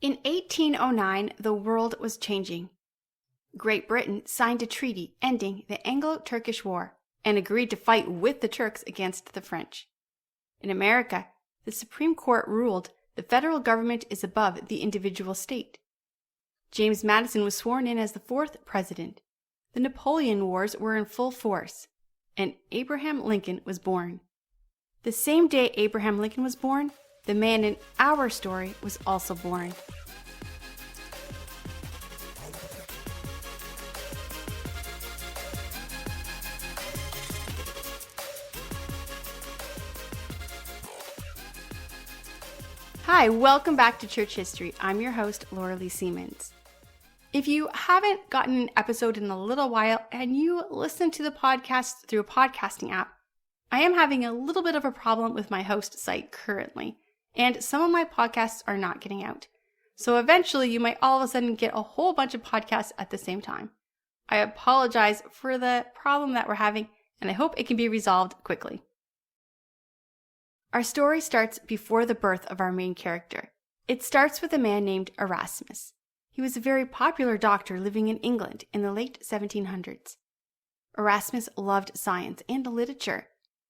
In 1809, the world was changing. Great Britain signed a treaty ending the Anglo-Turkish War and agreed to fight with the Turks against the French. In America, the Supreme Court ruled the federal government is above the individual state. James Madison was sworn in as the fourth president. The Napoleon Wars were in full force, and Abraham Lincoln was born. The same day Abraham Lincoln was born, the man in our story was also born. Hi, welcome back to Church History. I'm your host, Laura Lee Siemens. If you haven't gotten an episode in a little while and you listen to the podcast through a podcasting app, I am having a little bit of a problem with my host site currently, and some of my podcasts are not getting out. So eventually you might all of a sudden get a whole bunch of podcasts at the same time. I apologize for the problem that we're having, and I hope it can be resolved quickly. Our story starts before the birth of our main character. It starts with a man named Erasmus. He was a very popular doctor living in England in the late 1700s. Erasmus loved science and literature.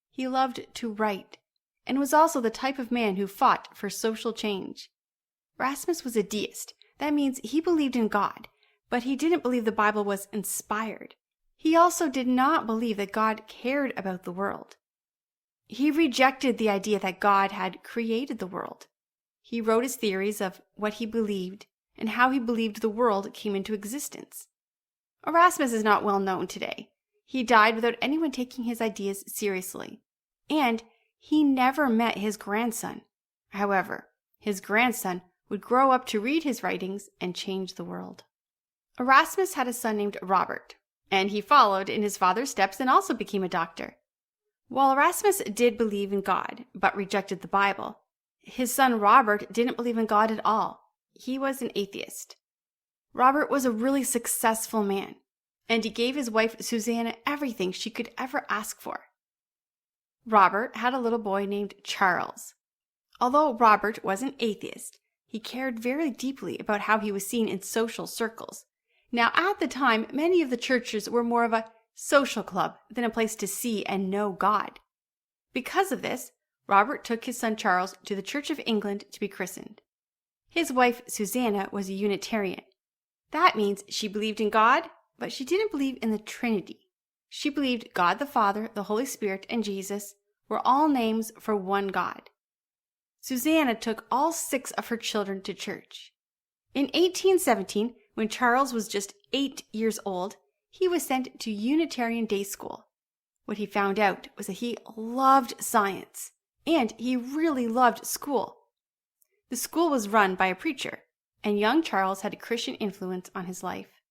He loved to write, and was also the type of man who fought for social change. Erasmus was a deist. That means he believed in God, but he didn't believe the Bible was inspired. He also did not believe that God cared about the world. He rejected the idea that God had created the world. He wrote his theories of what he believed and how he believed the world came into existence. Erasmus is not well known today. He died without anyone taking his ideas seriously. And he never met his grandson. However, his grandson would grow up to read his writings and change the world. Erasmus had a son named Robert, and he followed in his father's steps and also became a doctor. While Erasmus did believe in God, but rejected the Bible, his son Robert didn't believe in God at all. He was an atheist. Robert was a really successful man, and he gave his wife Susanna everything she could ever ask for. Robert had a little boy named Charles. Although Robert was an atheist, he cared very deeply about how he was seen in social circles. Now, at the time, many of the churches were more of a social club than a place to see and know God. Because of this, Robert took his son Charles to the Church of England to be christened. His wife Susanna was a Unitarian. That means she believed in God, but she didn't believe in the Trinity. She believed God the Father, the Holy Spirit, and Jesus were all names for one God. Susanna took all 6 of her children to church. In 1817, when Charles was just 8 years old, he was sent to Unitarian day school. What he found out was that he loved science, and he really loved school. The school was run by a preacher, and young Charles had a Christian influence on his life.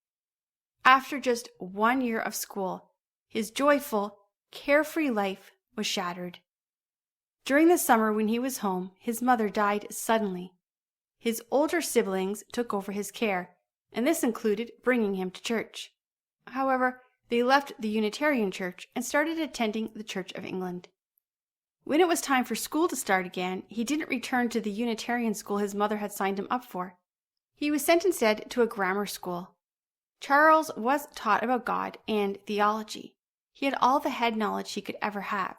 After just 1 year of school, his joyful, carefree life was shattered. During the summer when he was home, his mother died suddenly. His older siblings took over his care, and this included bringing him to church. However, they left the Unitarian Church and started attending the Church of England. When it was time for school to start again, he didn't return to the Unitarian school his mother had signed him up for. He was sent instead to a grammar school. Charles was taught about God and theology. He had all the head knowledge he could ever have,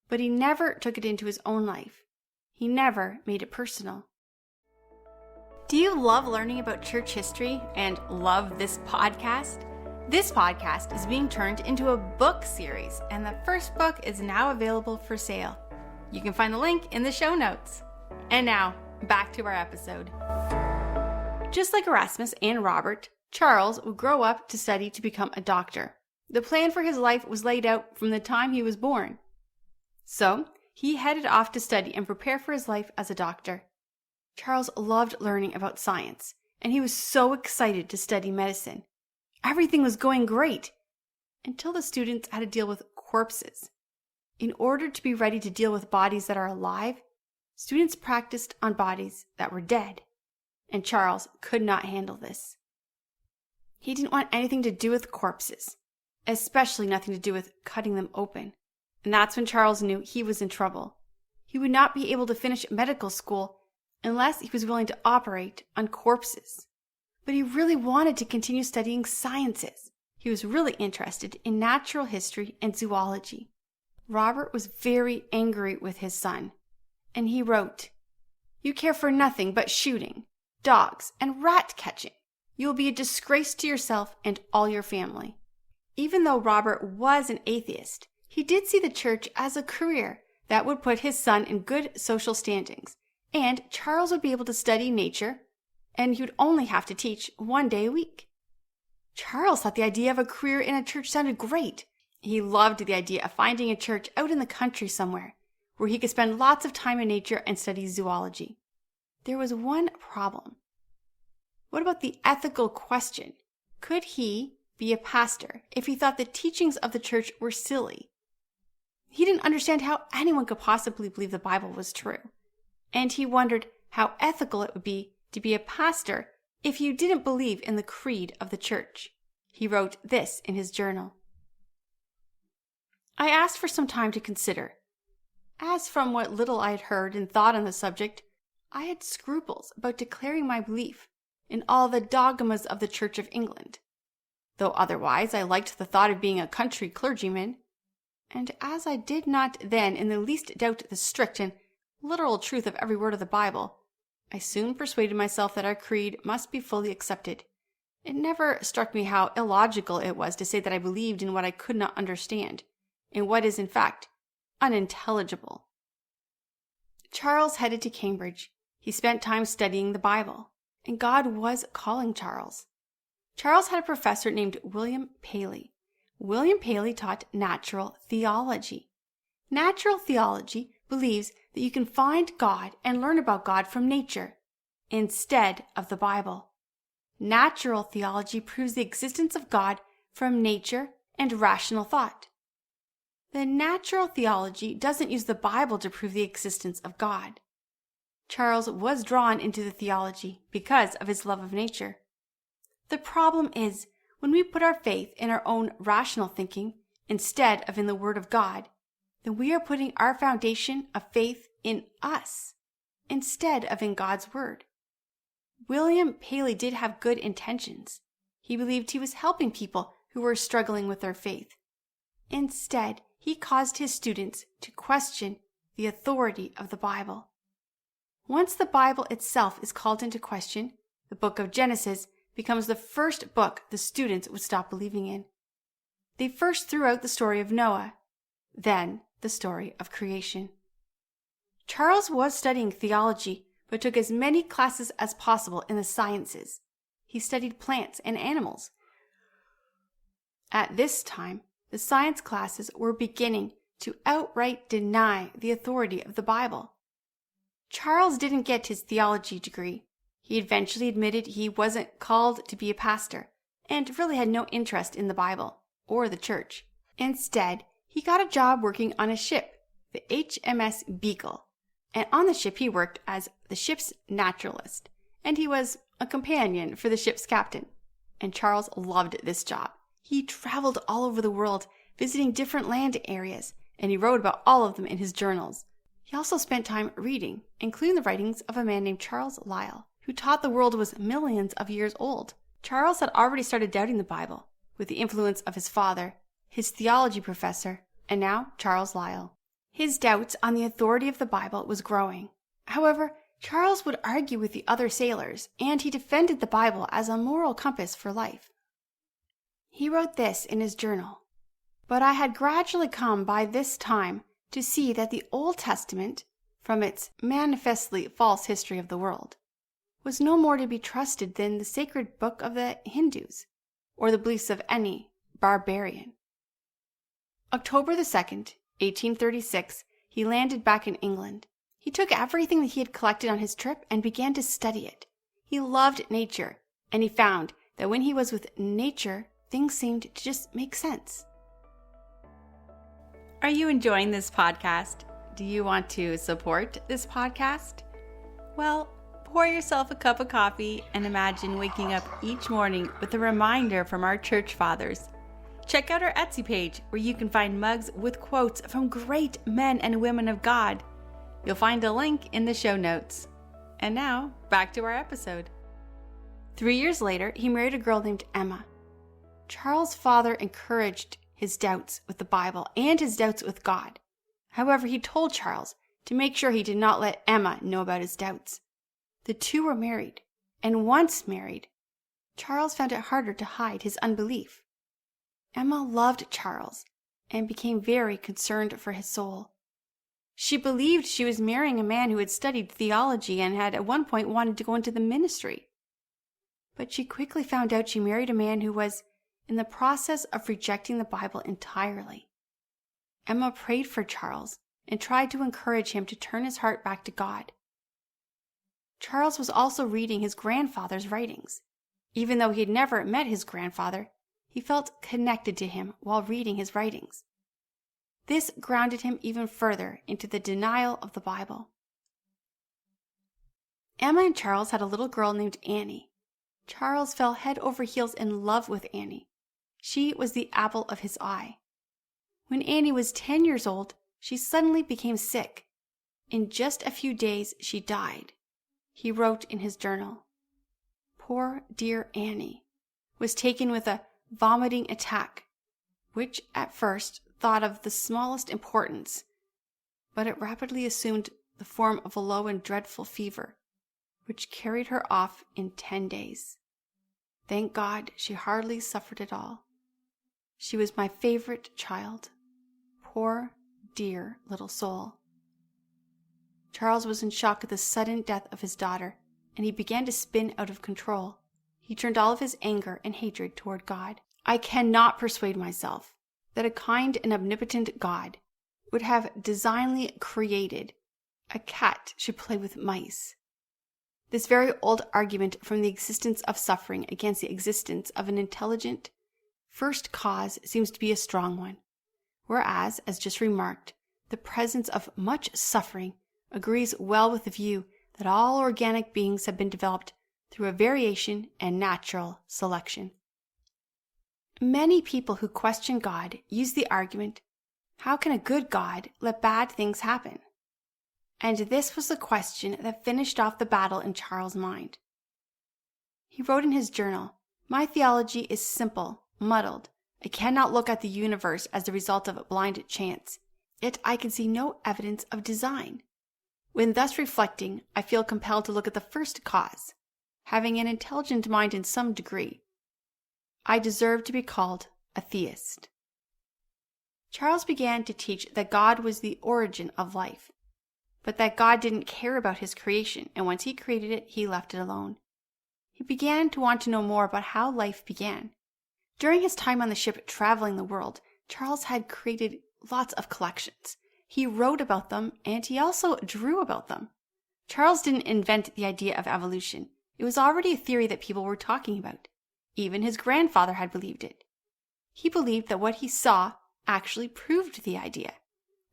but he never took it into his own life. He never made it personal. Do you love learning about church history and love this podcast? This podcast is being turned into a book series, and the first book is now available for sale. You can find the link in the show notes. And now, back to our episode. Just like Erasmus and Robert, Charles would grow up to study to become a doctor. The plan for his life was laid out from the time he was born. So, he headed off to study and prepare for his life as a doctor. Charles loved learning about science, and he was so excited to study medicine. Everything was going great, until the students had to deal with corpses. In order to be ready to deal with bodies that are alive, students practiced on bodies that were dead, and Charles could not handle this. He didn't want anything to do with corpses, especially nothing to do with cutting them open. And that's when Charles knew he was in trouble. He would not be able to finish medical school unless he was willing to operate on corpses. But he really wanted to continue studying sciences. He was really interested in natural history and zoology. Robert was very angry with his son, and he wrote, "You care for nothing but shooting, dogs, and rat catching. You will be a disgrace to yourself and all your family." Even though Robert was an atheist, he did see the church as a career that would put his son in good social standings, and Charles would be able to study nature, and he would only have to teach 1 day a week. Charles thought the idea of a career in a church sounded great. He loved the idea of finding a church out in the country somewhere, where he could spend lots of time in nature and study zoology. There was one problem. What about the ethical question? Could he be a pastor if he thought the teachings of the church were silly? He didn't understand how anyone could possibly believe the Bible was true. And he wondered how ethical it would be to be a pastor if you didn't believe in the creed of the church. He wrote this in his journal. "I asked for some time to consider. As from what little I had heard and thought on the subject, I had scruples about declaring my belief in all the dogmas of the Church of England. Though otherwise I liked the thought of being a country clergyman, and as I did not then in the least doubt the strict and literal truth of every word of the Bible, I soon persuaded myself that our creed must be fully accepted. It never struck me how illogical it was to say that I believed in what I could not understand, in what is in fact unintelligible." Charles headed to Cambridge. He spent time studying the Bible, and God was calling Charles. Charles had a professor named William Paley. William Paley taught natural theology. Natural theology believes that you can find God and learn about God from nature, instead of the Bible. Natural theology proves the existence of God from nature and rational thought. The natural theology doesn't use the Bible to prove the existence of God. Charles was drawn into the theology because of his love of nature. The problem is, when we put our faith in our own rational thinking instead of in the Word of God, then we are putting our foundation of faith in us instead of in God's Word. William Paley did have good intentions. He believed he was helping people who were struggling with their faith. Instead, he caused his students to question the authority of the Bible. Once the Bible itself is called into question, the book of Genesis becomes the first book the students would stop believing in. They first threw out the story of Noah, then the story of creation. Charles was studying theology, but took as many classes as possible in the sciences. He studied plants and animals. At this time, the science classes were beginning to outright deny the authority of the Bible. Charles didn't get his theology degree. He eventually admitted he wasn't called to be a pastor and really had no interest in the Bible or the church. Instead, he got a job working on a ship, the HMS Beagle. And on the ship he worked as the ship's naturalist, and he was a companion for the ship's captain. And Charles loved this job. He traveled all over the world, visiting different land areas, and he wrote about all of them in his journals. He also spent time reading, including the writings of a man named Charles Lyell, who taught the world was millions of years old. Charles had already started doubting the Bible, with the influence of his father, his theology professor, and now Charles Lyell. His doubts on the authority of the Bible was growing. However, Charles would argue with the other sailors, and he defended the Bible as a moral compass for life. He wrote this in his journal: "But I had gradually come by this time to see that the Old Testament, from its manifestly false history of the world, was no more to be trusted than the sacred book of the Hindus, or the beliefs of any barbarian." October the 2nd, 1836, he landed back in England. He took everything that he had collected on his trip and began to study it. He loved nature, and he found that when he was with nature, things seemed to just make sense. Are you enjoying this podcast? Do you want to support this podcast? Well, pour yourself a cup of coffee and imagine waking up each morning with a reminder from our church fathers. Check out our Etsy page where you can find mugs with quotes from great men and women of God. You'll find a link in the show notes. And now, back to our episode. 3 years later, he married a girl named Emma. Charles' father encouraged his doubts with the Bible and his doubts with God. However, he told Charles to make sure he did not let Emma know about his doubts. The two were married, and once married, Charles found it harder to hide his unbelief. Emma loved Charles and became very concerned for his soul. She believed she was marrying a man who had studied theology and had at one point wanted to go into the ministry. But she quickly found out she married a man who was in the process of rejecting the Bible entirely. Emma prayed for Charles and tried to encourage him to turn his heart back to God. Charles was also reading his grandfather's writings. Even though he had never met his grandfather, he felt connected to him while reading his writings. This grounded him even further into the denial of the Bible. Emma and Charles had a little girl named Annie. Charles fell head over heels in love with Annie. She was the apple of his eye. When Annie was 10 years old, she suddenly became sick. In just a few days, she died. He wrote in his journal, "Poor dear Annie was taken with a vomiting attack, which at first thought of the smallest importance, but it rapidly assumed the form of a low and dreadful fever, which carried her off in 10 days. Thank God she hardly suffered at all. She was my favorite child. Poor, dear little soul." Charles was in shock at the sudden death of his daughter, and he began to spin out of control. He turned all of his anger and hatred toward God. I cannot persuade myself that a kind and omnipotent God would have designedly created a cat should play with mice. This very old argument from the existence of suffering against the existence of an intelligent first cause seems to be a strong one, whereas, as just remarked, the presence of much suffering agrees well with the view that all organic beings have been developed through a variation and natural selection. Many people who question God use the argument, how can a good God let bad things happen? And this was the question that finished off the battle in Charles' mind. He wrote in his journal, "My theology is simple, muddled. I cannot look at the universe as the result of blind chance. Yet I can see no evidence of design. When thus reflecting, I feel compelled to look at the first cause. Having an intelligent mind in some degree, I deserve to be called a theist." Charles began to teach that God was the origin of life, but that God didn't care about his creation, and once he created it, he left it alone. He began to want to know more about how life began. During his time on the ship traveling the world, Charles had created lots of collections. He wrote about them, and he also drew about them. Charles didn't invent the idea of evolution. It was already a theory that people were talking about. Even his grandfather had believed it. He believed that what he saw actually proved the idea.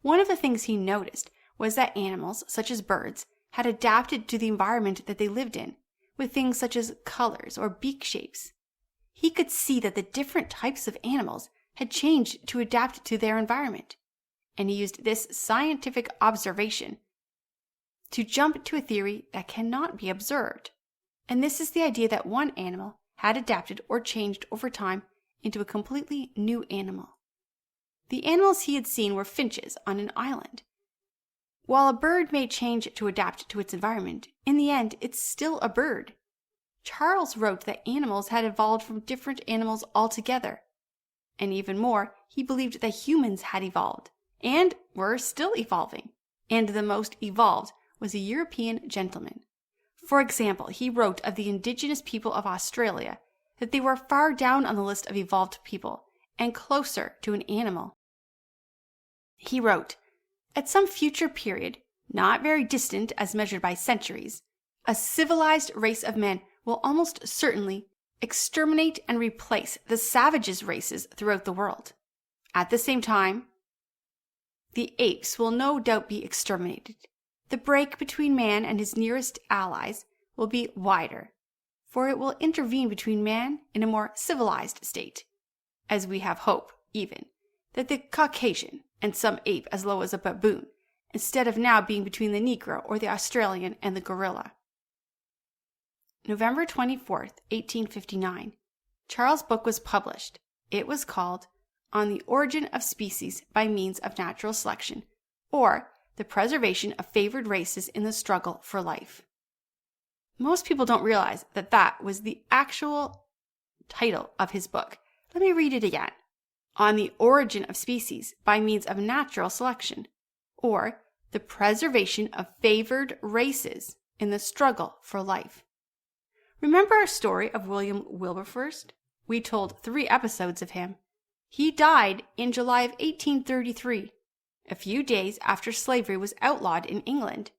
One of the things he noticed was that animals, such as birds, had adapted to the environment that they lived in, with things such as colors or beak shapes. He could see that the different types of animals had changed to adapt to their environment, and he used this scientific observation to jump to a theory that cannot be observed. And this is the idea that one animal had adapted or changed over time into a completely new animal. The animals he had seen were finches on an island. While a bird may change to adapt to its environment, in the end, it's still a bird. Charles wrote that animals had evolved from different animals altogether. And even more, he believed that humans had evolved, and were still evolving. And the most evolved was a European gentleman. For example, he wrote of the indigenous people of Australia that they were far down on the list of evolved people and closer to an animal. He wrote, "At some future period, not very distant as measured by centuries, a civilized race of men will almost certainly exterminate and replace the savages' races throughout the world. At the same time, the apes will no doubt be exterminated. The break between man and his nearest allies will be wider, for it will intervene between man in a more civilized state, as we have hope, even, that the Caucasian and some ape as low as a baboon, instead of now being between the Negro or the Australian and the gorilla. November 24th, 1859, Charles' book was published. It was called On the Origin of Species by Means of Natural Selection, or The Preservation of Favored Races in the Struggle for Life. Most people don't realize that that was the actual title of his book. Let me read it again. On the Origin of Species by Means of Natural Selection, or The Preservation of Favored Races in the Struggle for Life. Remember our story of William Wilberforce? We told 3 episodes of him. He died in July of 1833, a few days after slavery was outlawed in England.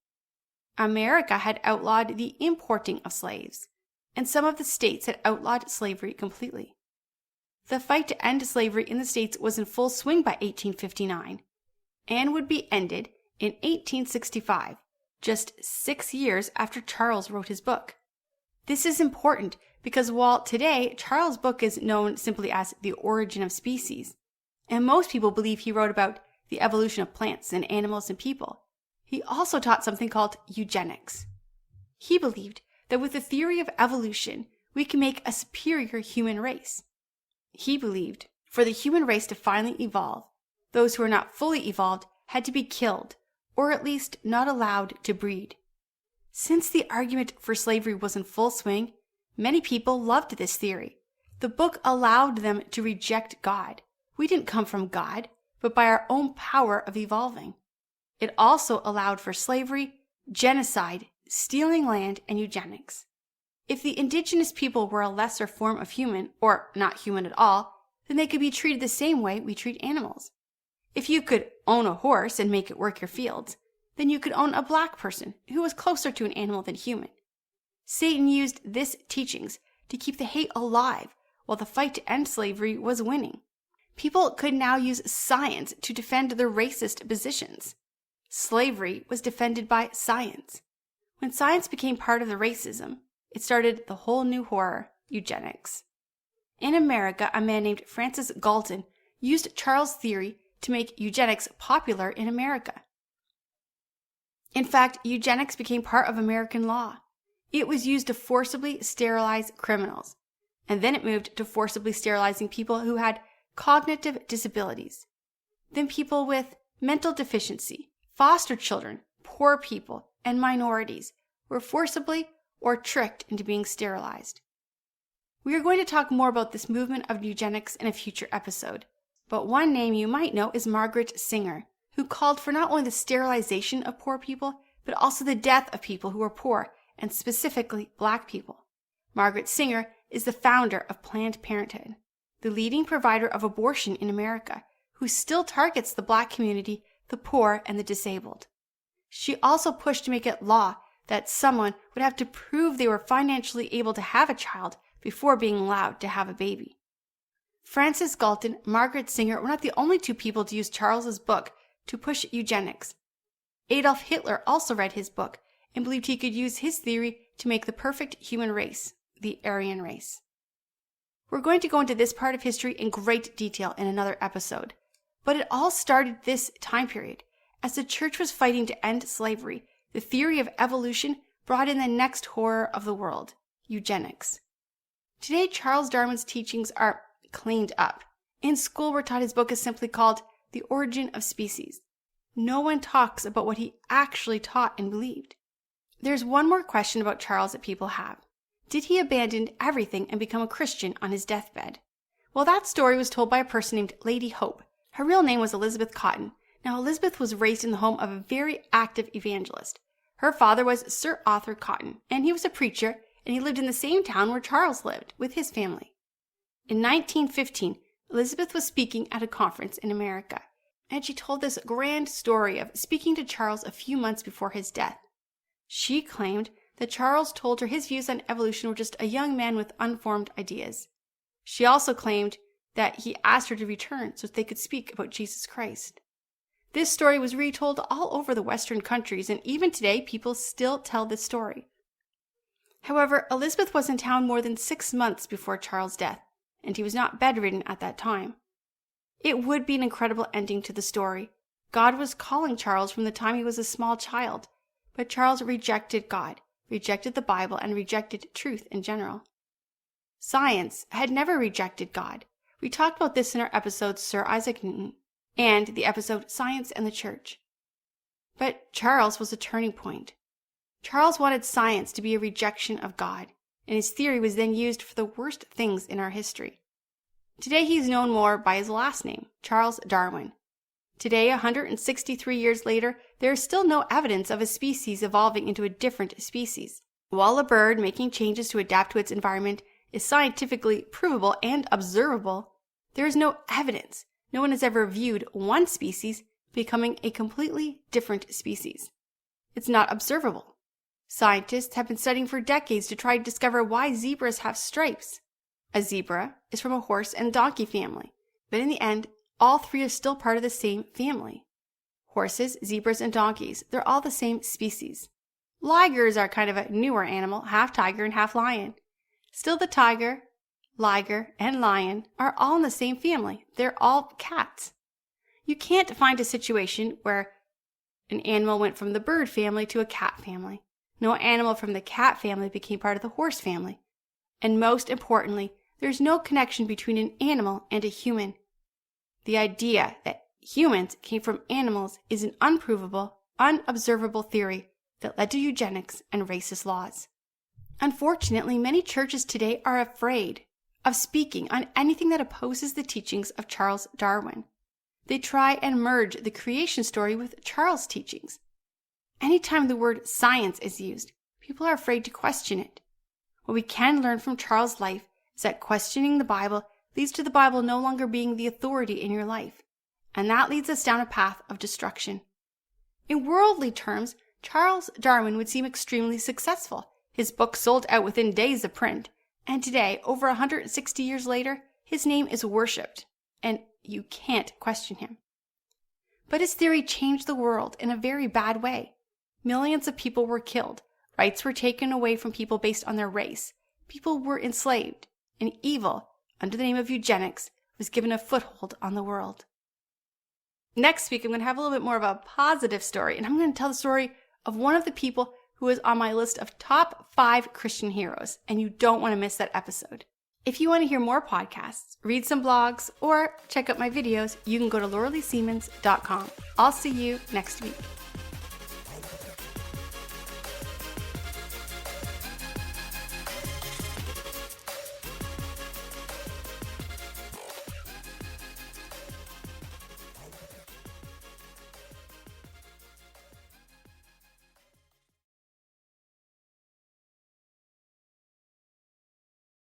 America had outlawed the importing of slaves, and some of the states had outlawed slavery completely. The fight to end slavery in the states was in full swing by 1859, and would be ended in 1865, just 6 years after Charles wrote his book. This is important because while today Charles' book is known simply as The Origin of Species, and most people believe he wrote about the evolution of plants and animals and people, he also taught something called eugenics. He believed that with the theory of evolution, we can make a superior human race. He believed for the human race to finally evolve, those who are not fully evolved had to be killed, or at least not allowed to breed. Since the argument for slavery was in full swing, many people loved this theory. The book allowed them to reject God. We didn't come from God, but by our own power of evolving. It also allowed for slavery, genocide, stealing land, and eugenics. If the indigenous people were a lesser form of human, or not human at all, then they could be treated the same way we treat animals. If you could own a horse and make it work your fields, then you could own a black person who was closer to an animal than human. Satan used this teachings to keep the hate alive while the fight to end slavery was winning. People could now use science to defend their racist positions. Slavery was defended by science. When science became part of the racism, it started the whole new horror, eugenics. In America, a man named Francis Galton used Charles' theory to make eugenics popular in America. In fact, eugenics became part of American law. It was used to forcibly sterilize criminals, and then it moved to forcibly sterilizing people who had cognitive disabilities, then people with mental deficiency, foster children, poor people, and minorities were forcibly or tricked into being sterilized. We are going to talk more about this movement of eugenics in a future episode, but one name you might know is Margaret Sanger, who called for not only the sterilization of poor people, but also the death of people who are poor, and specifically black people. Margaret Sanger is the founder of Planned Parenthood, the leading provider of abortion in America, who still targets the black community, the poor, and the disabled. She also pushed to make it law that someone would have to prove they were financially able to have a child before being allowed to have a baby. Francis Galton, Margaret Sanger were not the only 2 people to use Charles's book to push eugenics. Adolf Hitler also read his book and believed he could use his theory to make the perfect human race, the Aryan race. We're going to go into this part of history in great detail in another episode, but it all started this time period. As the church was fighting to end slavery, the theory of evolution brought in the next horror of the world, eugenics. Today, Charles Darwin's teachings are cleaned up. In school, we're taught his book is simply called The Origin of Species. No one talks about what he actually taught and believed. There's one more question about Charles that people have. Did he abandon everything and become a Christian on his deathbed? Well, that story was told by a person named Lady Hope. Her real name was Elizabeth Cotton. Now, Elizabeth was raised in the home of a very active evangelist. Her father was Sir Arthur Cotton, and he was a preacher, and he lived in the same town where Charles lived with his family. In 1915, Elizabeth was speaking at a conference in America, and she told this grand story of speaking to Charles a few months before his death. She claimed that Charles told her his views on evolution were just a young man with unformed ideas. She also claimed that he asked her to return so that they could speak about Jesus Christ. This story was retold all over the Western countries, and even today people still tell this story. However, Elizabeth was in town more than 6 months before Charles' death, and he was not bedridden at that time. It would be an incredible ending to the story. God was calling Charles from the time he was a small child, but Charles rejected God, rejected the Bible, and rejected truth in general. Science had never rejected God. We talked about this in our episode Sir Isaac Newton and the episode Science and the Church. But Charles was a turning point. Charles wanted science to be a rejection of God, and his theory was then used for the worst things in our history. Today he is known more by his last name, Charles Darwin. Today, 163 years later, there is still no evidence of a species evolving into a different species. While a bird making changes to adapt to its environment is scientifically provable and observable, there is no evidence. No one has ever viewed one species becoming a completely different species. It's not observable. Scientists have been studying for decades to try to discover why zebras have stripes. A zebra is from a horse and donkey family, but in the end, all three are still part of the same family. Horses, zebras, and donkeys, they're all the same species. Ligers are kind of a newer animal, half tiger and half lion. Still, the tiger, liger, and lion are all in the same family. They're all cats. You can't find a situation where an animal went from the bird family to a cat family. No animal from the cat family became part of the horse family. And most importantly, there's no connection between an animal and a human. The idea that humans came from animals is an unprovable, unobservable theory that led to eugenics and racist laws. Unfortunately, many churches today are afraid of speaking on anything that opposes the teachings of Charles Darwin. They try and merge the creation story with Charles' teachings. Anytime the word science is used, people are afraid to question it. What we can learn from Charles' life is that questioning the Bible leads to the Bible no longer being the authority in your life, and that leads us down a path of destruction. In worldly terms, Charles Darwin would seem extremely successful. His book sold out within days of print, and today, over 160 years later, his name is worshipped, and you can't question him. But his theory changed the world in a very bad way. Millions of people were killed, rights were taken away from people based on their race, people were enslaved, and evil, under the name of eugenics, was given a foothold on the world. Next week, I'm going to have a little bit more of a positive story, and I'm going to tell the story of one of the people who is on my list of top 5 Christian heroes, and you don't want to miss that episode. If you want to hear more podcasts, read some blogs, or check out my videos, you can go to lauraleesiemens.com. I'll see you next week.